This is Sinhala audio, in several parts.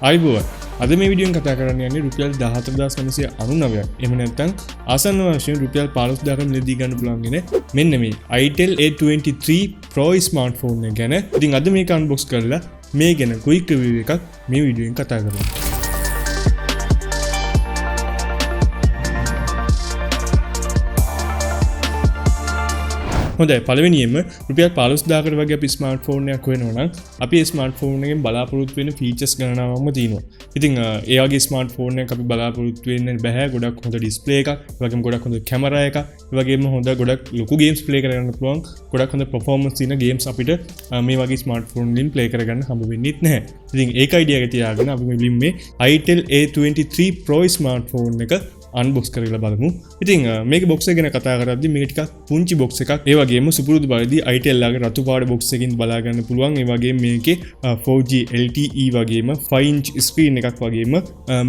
අයිබෝවන් අද මේ විඩියෝෙන් කතා කරන්න යන්නේ රුපියල් 14999ක්. එහෙම නැත්නම් ආසන්න වශයෙන් රුපියල් 15000ක මිලදී ගන්න පුළුවන් මෙන්න මේ Itel A23 Pro ස්මාර්ට්ෆෝන් එක ගැන. ඉතින් අද මේක අන්බොක්ස් කරලා මේ ගැන ක්වික් රිවිව් එකක් මේ විඩියෝෙන් කතා කරමු. හොඳයි පළවෙනියෙන්ම රුපියල් 15000කට වගේ අපි ස්මාර්ට්ෆෝන් එකක් හොයනවා නම් අපි ඒ ස්මාර්ට්ෆෝන් එකෙන් බලාපොරොත්තු වෙන ෆීචර්ස් ගණනාවක්ම තියෙනවා. ඉතින් ඒ වගේ ස්මාර්ට්ෆෝන් එකක් අපි බලාපොරොත්තු වෙන්න බෑ. ගොඩක් හොඳ ඩිස්ප්ලේ එකක්, ඒ වගේම ගොඩක් හොඳ කැමරා එකක්, ඒ වගේම හොඳ ගොඩක් ලොකු ගේම්ස් ප්ලේ කරගන්න පුළුවන්. ගොඩක් හොඳ පර්ෆෝමන්ස් තියෙන ගේම්ස් අපිට මේ වගේ ස්මාර්ට්ෆෝන් වලින් ප්ලේ කරගන්න හම්බ වෙන්නේ නැහැ. ඉතින් ඒක අයිඩියා එක තියාගෙන අපි මෙලින් මේ Itel A23 Pro ස්මාර්ට්ෆෝන් එක අන්බොක්ස් කරලා බලමු. ඉතින් මේක බොක්ස් එක ගැන කතා කරද්දී මේක ටිකක් පුංචි බොක්ස් එකක්. ඒ වගේම සුපුරුදු පරිදි Itel ලාගේ රතු පාට බොක්ස් එකකින් බලා ගන්න පුළුවන්. ඒ වගේම මේකේ 4G LTE වගේම 5-inch screen එකක් වගේම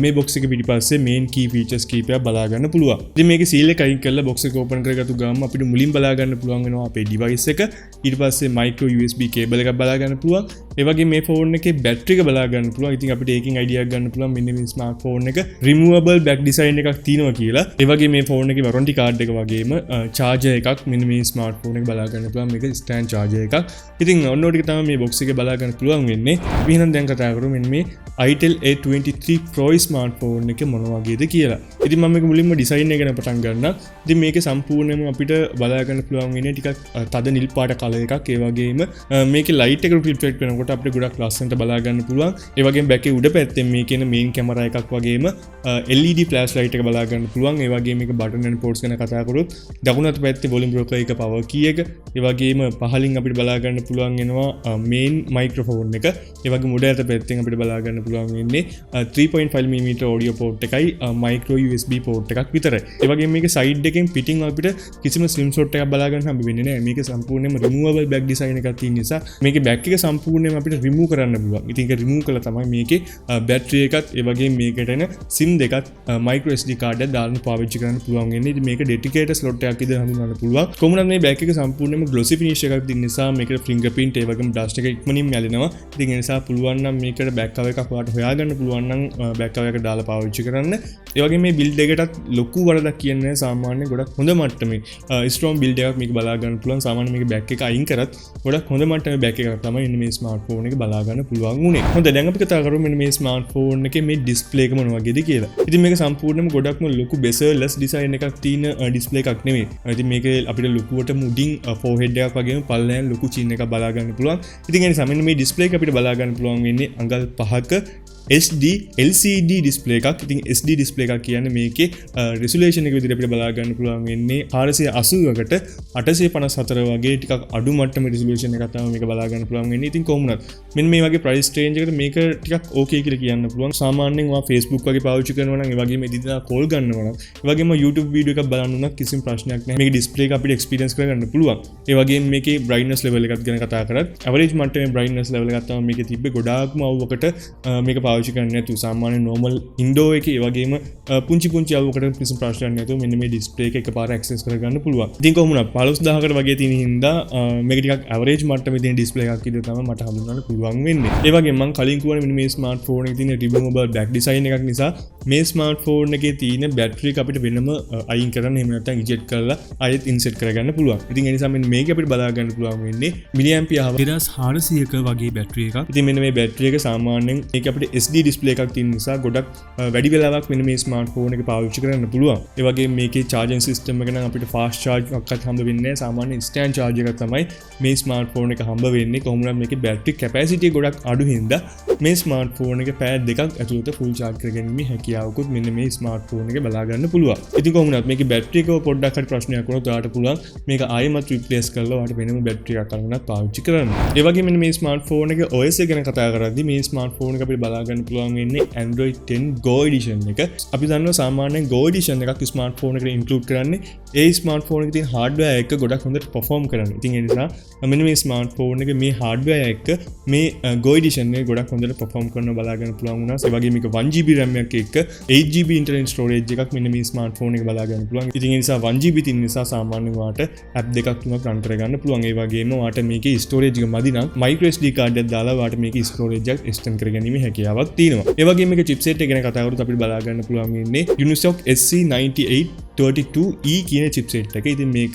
මේ බොක්ස් එක පිටිපස්සේ main key features කීපයක් බලා ගන්න පුළුවන්. ඉතින් මේකේ සීල් එක අයින් කරලා බොක්ස් එක ඕපන් කරගත්තු ගමන් අපිට මුලින් බලා ගන්න පුළුවන් වෙනවා අපේ device එක. ඊට පස්සේ micro USB cable එකක් බලා ගන්න පුළුවන්. ඒ වගේම මේ ෆෝන් එකේ බැටරි එක බලා ගන්න පුළුවන්. ඉතින් අපිට ඒකෙන් අයිඩියා ගන්න පුළුවන් මෙන්න මේ ස්මාර්ට්ෆෝන් එක removable back design එකක් තියෙනවා කියලා. ඒ වගේ මේ ෆෝන් එකේ warranty card එක වගේම charger එකක් මෙන්න මේ ස්මාර්ට්ෆෝන් එක බලා ගන්න පුළුවන්. මේක stand charger එකක්. ඉතින් ඔන්න ඔය ටික තමයි මේ box එකේ බලා ගන්න පුළුවන් වෙන්නේ. අපි එහෙනම් දැන් කතා කරමු මෙන්න මේ Itel A23 Pro ස්මාර්ට්ෆෝන් එක මොන වගේද කියලා. ඉතින් මම මේක මුලින්ම ඩිසයින් එක ගැන පටන් ගන්නම්. ඉතින් මේකේ සම්පූර්ණයෙන්ම අපිට බලා ගන්න පුළුවන් වෙන්නේ ටිකක් තද නිල් පාට කලර් එකක්. ඒ වගේම මේකේ ලයිට් එක රිෆ්ලෙක්ට් වෙනකොට අපිට ගොඩක් ලස්සනට බලා ගන්න පුළුවන්. ඒ වගේම බෑක් එකේ උඩ පැත්තෙන් මේකේ මේන් කැමරා එකක් වගේම LED ෆ්ලෑෂ් ලයිට් එක බලා ගන්න පුළුවන්. ඒ වගේම මේක බටන් and ports ගැන කතා කරොත් දකුණු අත පැත්තේ volume broker එක power key එක. ඒ වගේම පහලින් අපිට බලා ගන්න පුළුවන් වෙනවා main microphone එක. ඒ වගේම උඩ අත පැත්තෙන් අපිට බලා ගන්න පුළුවන් වෙන්නේ 3.5mm audio port එකයි micro USB port එකක් විතරයි. ඒ වගේම මේකේ side එකෙන් පිටින් අපිට කිසිම slim slot එකක් බලා ගන්න හම්බ වෙන්නේ නැහැ. මේක සම්පූර්ණයෙන්ම removable back design එකක් තියෙන නිසා මේකේ back එක සම්පූර්ණයෙන්ම අපිට remove කරන්න පුළුවන්. ඉතින් ඒක remove කළා තමයි මේකේ battery එකත් ඒ වගේම මේකට එන SIM දෙකත් microSD card එක දාන්න පාවිච්චි කරන්න පුළුවන් වෙන්නේ. ඉතින් මේක dedicated slot එකක් විදිහට හඳුන්වන්න පුළුවන්. කොහොමද මේ back එක සම්පූර්ණයෙන්ම glossy finish එකක් තියෙන නිසා මේකට fingerprint ඒ වගේම dust එක ඉක්මනින් යැලෙනවා. ඉතින් ඒ නිසා පුළුවන් නම් මේකට back cover එකක් ඔයාලට හොයාගන්න පුළුවන් නම් back cover එක දාලා පාවිච්චි කරන්න. ඒ වගේම මේ build එකටත් ලොකු වරදක් කියන්නේ නැහැ. සාමාන්‍ය ගොඩක් හොඳ මට්ටමේ strong build එකක් මේක බලා ගන්න පුළුවන්. සාමාන්‍ය මේක back එක අයින් කරත් ගොඩක් හොඳ මට්ටමේ back එකක් තමයි ඉන්නේ මේ ස්මාර්ට්ෆෝන් එක බලා ගන්න පුළුවන් උනේ. හොඳයි දැන් අපි කතා කරමු මෙන්න මේ ස්මාර්ට්ෆෝන් එකේ මේ ඩිස්ප්ලේ එක මොන වගේද කියලා. ඉතින් මේක සම්පූර්ණයෙන්ම ගොඩක්ම ලොකු bezel-less design එකක් තියෙන ඩිස්ප්ලේ එකක් නෙමෙයි. ඉතින් මේක අපිට ලොකුවට මුඩින් forehead එකක් වගේම පල්ලෙන් ලොකු chin එකක් බලා ගන්න පුළුවන්. ඉතින් ඒ නිසා මෙන්න මේ ඩිස්ප්ලේ එක අපිට බලා ගන්න පුළුවන් වෙන්නේ අඟල් 5ක SD LCD ඩිස්ප්ලේ එකක්. ඉතින් SD ඩිස්ප්ලේ එකක් කියන්නේ මේකේ resolution එක විදිහට අපිට බලා ගන්න පුළුවන් වෙන්නේ 480කට 854 වගේ ටිකක් අඩු මට්ටමේ resolution එකක් තමයි මේක බලා ගන්න පුළුවන් වෙන්නේ. ඉතින් කොහොමුණත් මෙන්න මේ වගේ price range එකට මේක ටිකක් okay කියලා කියන්න පුළුවන්. සාමාන්‍යයෙන් ඔයා Facebook වගේ පාවිච්චි කරනවා නම් ඒ වගේම එදිනෙදා call ගන්නවා නම් ඒ වගේම YouTube වීඩියෝ එකක් බලන්න උනත් කිසිම ප්‍රශ්නයක් නැහැ. මේක display එක අපිට experience කරගන්න පුළුවන්. ඒ වගේම මේකේ brightness level එකක් ගැන කතා කරත් average මට්ටමේ brightness level එකක් තමයි මේකේ තිබ්බේ. ගොඩාක්ම අවුවකට මේක පාවිච්චි කරන්න නැතුව සාමාන්‍ය normal indoor එකේ ඒ වගේම පුංචි අවුවකට කිසිම ප්‍රශ්නයක් නැතුව මෙන්න මේ display එක එකපාර access කරගන්න පුළුවන්. ඉතින් කොහොමුණත් 15000කට වගේ තියෙන හින්දා මේක ටිකක් average මට්ටමේ තියෙන display එකක් විදිහට තමයි මට හඳුන්වන්න පුළුවන් වෙන්නේ. ඒ වගේම මම කලින් කිව්වා මෙන්න මේ ස්මාර්ට්ෆෝන් එකේ තියෙන removable back design එකක් නිසා මේ ස්මාර්ට්ෆෝන් එකේ තියෙන බැටරි එක අපිට වෙනම අයින් කරන්න එහෙම නැත්නම් eject කරලා ආයෙත් insert කරගන්න පුළුවන්. ඉතින් ඒ නිසා මෙන්න මේක අපිට බලා ගන්න පුළුවන් වෙන්නේ milliampere hour 2400ක වගේ බැටරි එකක්. ඉතින් මෙන්න මේ බැටරි එක සාමාන්‍යයෙන් මේක අපිට SD display එකක් තියෙන නිසා ගොඩක් වැඩි වෙලාවක් මෙන්න මේ ස්මාර්ට්ෆෝන් එක පාවිච්චි කරන්න පුළුවන්. ඒ වගේම මේකේ charging system එක නම් අපිට fast charge එකක්වත් හම්බ වෙන්නේ නැහැ. සාමාන්‍ය instant charge එකක් තමයි මේ ස්මාර්ට්ෆෝන් එක හම්බ වෙන්නේ. කොහොමද මේකේ battery capacity ගොඩක් අඩු හින්දා මේ ස්මාර්ට්ෆෝන් එක පැය දෙකක් ඇතුළත full charge කරගැනීමේ හැකියාවකුත් මෙන්න මේ ස්මාර්ට්ෆෝන් එක බලා ගන්න පුළුවන්. ඉතින් කොහොමද මේකේ බැටරි එක පොඩ්ඩක් හරි ප්‍රශ්නයක් වුණොත් ඔයාලට පුළුවන් මේක ආයෙමත් replace කරලා ඔයාලට වෙනම බැටරි එකක් අරගෙනත් පාවිච්චි කරන්න. ඒ වගේම මෙන්න මේ ස්මාර්ට්ෆෝන් එකේ OS එක ගැන කතා කරද්දී මේ ස්මාර්ට්ෆෝන් එක අපිට බලා ගන්න පුළුවන් වෙන්නේ Android 10 Go edition එක. අපි දන්නවා සාමාන්‍යයෙන් Go edition එකක් ස්මාර්ට්ෆෝන් එකට include කරන්නේ ඒ ස්මාර්ට්ෆෝන් එකේ තියෙන hardware එක ගොඩක් හොඳට perform කරන්න. ඉතින් ඒ නිසා මෙන්න මේ ස්මාර්ට්ෆෝන් එකේ මේ hardware එක මේ Go edition එක ගොඩක් හොඳට perform කරනවා බලා ගන්න පුළුවන් වුණා. ඒ වගේම මේක 1GB RAM එකක් එක්ක 8GB ඉන්ටර්නල් ස්ටෝරේජ් එකක් මෙන්න මේ ස්මාර්ට්ෆෝන් එක බලා ගන්න පුළුවන්. ඉතින් ඒ නිසා 1GB තියෙන නිසා සාමාන්‍යයෙන් වාට ඇප් දෙකක් තුනක් රන් කරගන්න පුළුවන්. ඒ වගේම වාට මේකේ ස්ටෝරේජ් එක මදි නම් microSD කාඩ් එකක් දාලා වාට මේකේ ස්ටෝරේජ් එක එක්ස්ටෙන්ඩ් කරගැනීමේ හැකියාවක් තියෙනවා. ඒ වගේම මේකේ චිප්සෙට් එක ගැන කතා කරද්දී අපිට බලා ගන්න පුළුවන් වෙන්නේ Unisoc SC9832E කියන චිප්සෙට් එක. ඉතින් මේක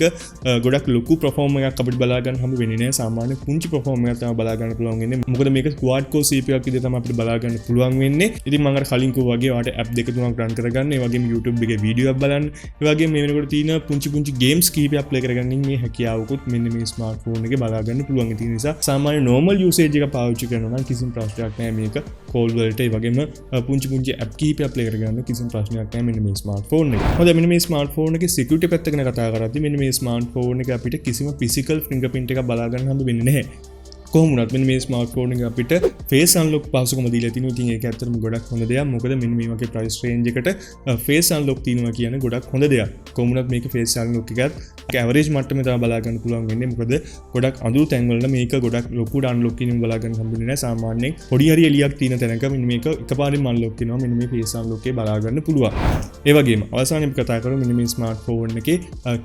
ගොඩක් ලොකු perform එකක් අපිට බලා ගන්න හම්බ වෙන්නේ නැහැ. සාමාන්‍ය පුංචි perform එකක් තමයි බලා ගන්න පුළුවන් වෙන්නේ. මොකද මේක quad core CPU එකක් විදිහට තමයි අපිට බලා ගන්න පුළුවන් වෙන්නේ. ඉතින් මම අර කලින් කිව්වා වගේ වාට app දෙක තුනක් run කරගන්න. ඒ වගේම YouTube එකේ වීඩියෝ එකක් බලන්න. ඒ වගේම මේ වෙනකොට තියෙන පුංචි games කීපයක් play කරගන්න මේ හැකියාවකුත් මෙන්න මේ ස්මාර්ට්ෆෝන් එකේ බලා ගන්න පුළුවන්. ඒ නිසා සාමාන්‍ය normal usage එක පාවිච්චි කරනවා නම් කිසිම ප්‍රශ්නයක් නැහැ මේක. call වලට ඒ වගේම පුංචි app කීපයක් play කරගන්න කිසිම ප්‍රශ්නයක් නැහැ මෙන්න මේ ස්මාර්ට්ෆෝන් එක. හොඳයි මෙන්න මේ ස්මාර්ට්ෆෝන් එකේ security පැත්ත ගැන කතා කරද්දී මෙන්න මේ ස්මාර්ට්ෆෝන් එක අපිට කිසිම physical fingerprint එකක් බලා ගන්න හම්බ වෙන්නේ නැහැ. කොහොම වුණත් මෙන්න මේ ස්මාර්ට්ෆෝන් එක අපිට face unlock පාසුකම දීලා තිනවා. ඉතින් ඒක ඇත්තටම ගොඩක් හොඳ දෙයක්. මොකද මෙන්න මේ වගේ price range එකට face unlock තියනවා කියන්නේ ගොඩක් හොඳ දෙයක්. කොහොම වුණත් මේක face unlock එකත් average මට්ටමේ තමයි බලා ගන්න පුළුවන් වෙන්නේ. මොකද ගොඩක් අඳුරු තැන් වල මේක ගොඩක් ලොකුට unlock කිරීම බලා ගන්න හම්බුනේ නැහැ. සාමාන්‍යයෙන් පොඩි හරි එළියක් තියෙන තැනක මෙන්න මේක එකපාරින්ම unlock වෙනවා. මෙන්න මේ face unlock එක බලා ගන්න පුළුවන්. ඒ වගේම අවසානයේ අපි කතා කරමු මෙන්න මේ ස්මාර්ට්ෆෝන් එකේ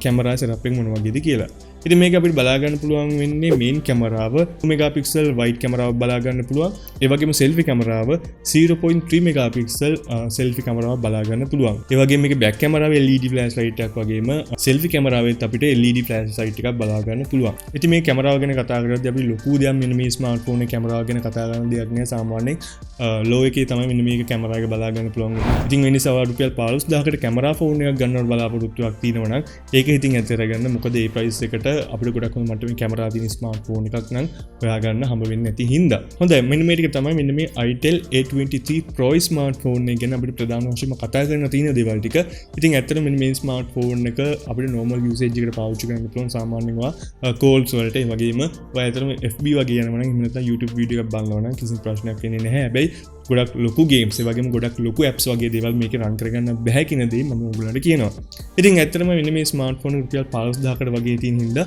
කැමරා setup එක මොන වගේද කියලා. ඉතින් මේක අපිට බලා ගන්න පුළුවන් වෙන්නේ මේන් කැමරාව 2 මෙගාපික්සල් වයිඩ් කැමරාව බලා ගන්න පුළුවන්. ඒ වගේම selfie කැමරාව 0.3 මෙගාපික්සල් selfie කැමරාව බලා ගන්න පුළුවන්. ඒ වගේම මේකේ බෑක් කැමරාවේ LED ෆ්ලෑෂ් ලයිට් එකක් වගේම selfie කැමරාවෙත් අපිට LED ෆ්ලෑෂ් ලයිට් එකක් බලා ගන්න පුළුවන්. ඉතින් මේ කැමරාව ගැන කතා කරද්දී අපි ලොකු දෙයක් මෙන්න මේ ස්මාර්ට්ෆෝන් එකේ කැමරාව ගැන කතා කරන දෙයක් නෑ. සාමාන්‍යයෙන් ලෝ එකේ තමයි මෙන්න මේක කැමරා එක බලා ගන්න පුළුවන්. ඉතින් ඒ නිසා රුපියල් 15000කට කැමරා ෆෝන් එකක් ගන්නවට බලාපොරොත්තුවක් තියෙනවා නම් ඒක ඉතින් ඇත්තට ගන්න. මොකද මේ ප්‍රයිස් එකට අපිට ගොඩක් හොඳ මට්ටමේ කැමරා තියෙන ස්මාර්ට්ෆෝන් එකක් නම් හොයාගන්න හම්බ වෙන්නේ නැති හින්දා. හොඳයි මෙන්න මේ ටික තමයි මෙන්න මේ Itel A23 Pro ස්මාර්ට්ෆෝන් එක ගැන අපිට ප්‍රධාන වශයෙන්ම කතා කරන්න තියෙන දේවල් ටික. ඉතින් ඇත්තටම මෙන්න මේ ස්මාර්ට්ෆෝන් එක අපිට normal usage එකට පාවිච්චි කරන්න පුළුවන්. සාමාන්‍යයෙන් calls වලට ඒ වගේම ඔය ඇත්තටම FB වගේ යනවා නම් එහෙම නැත්නම් YouTube වීඩියෝ එකක් බලනවා නම් කිසිම ප්‍රශ්නයක් වෙන්නේ නැහැ. හැබැයි ගොඩක් ලොකු ගේම්ස් ඒ වගේම ගොඩක් ලොකු apps වගේ දේවල් මේකේ රන් කරගන්න බෑ කියන දේ මම ඔයගොල්ලන්ට කියනවා. ඉතින් ඇත්තටම මෙන්න මේ ස්මාර්ට්ෆෝන් රුපියල් 15000කට වගේ තියෙන හින්දා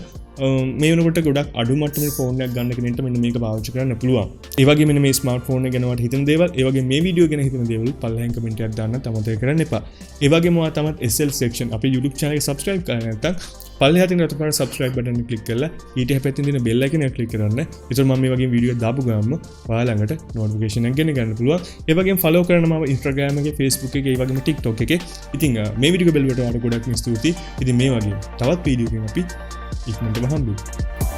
මේ වෙනකොට ගොඩක් අඩු මට්ටමේ ෆෝන් එකක් ගන්න කෙනෙක්ට මෙන්න මේක පාවිච්චි කරන්න පුළුවන්. ඒ වගේම මෙන්න මේ ස්මාර්ට්ෆෝන් එක ගැන වට හිතන දේවල්, ඒ වගේම මේ වීඩියෝ ගැන හිතන දේවල් පල්ලෙහෙන් කමෙන්ට් එකක් දාන්න අමතක කරන්න එපා. ඒ වගේම ඔයා තමත් SL section අපේ YouTube channel එක subscribe කරලා නැත්නම් පල්ලෙහා තියෙන රතුපාට subscribe button එක click කරලා ඊට හැපැත්තෙන් තියෙන bell icon එක click කරන්න. ඒතර මම මේ වගේ වීඩියෝ දාපු ගමන් ඔයා ළඟට notification එක ගෙන ගන්න පුළුවන්. ඒ වගේම follow කරන්න මම Instagram එකේ, Facebook එකේ, ඒ වගේම TikTok එකේ. ඉතින් මේ වීඩියෝ බෙල් බටන් වලට ගොඩක් ස්තුතියි. ඉතින් මේ වගේ තවත් වීඩියෝ එකකින් අපි ඉක්මනටම හම්බෙමු.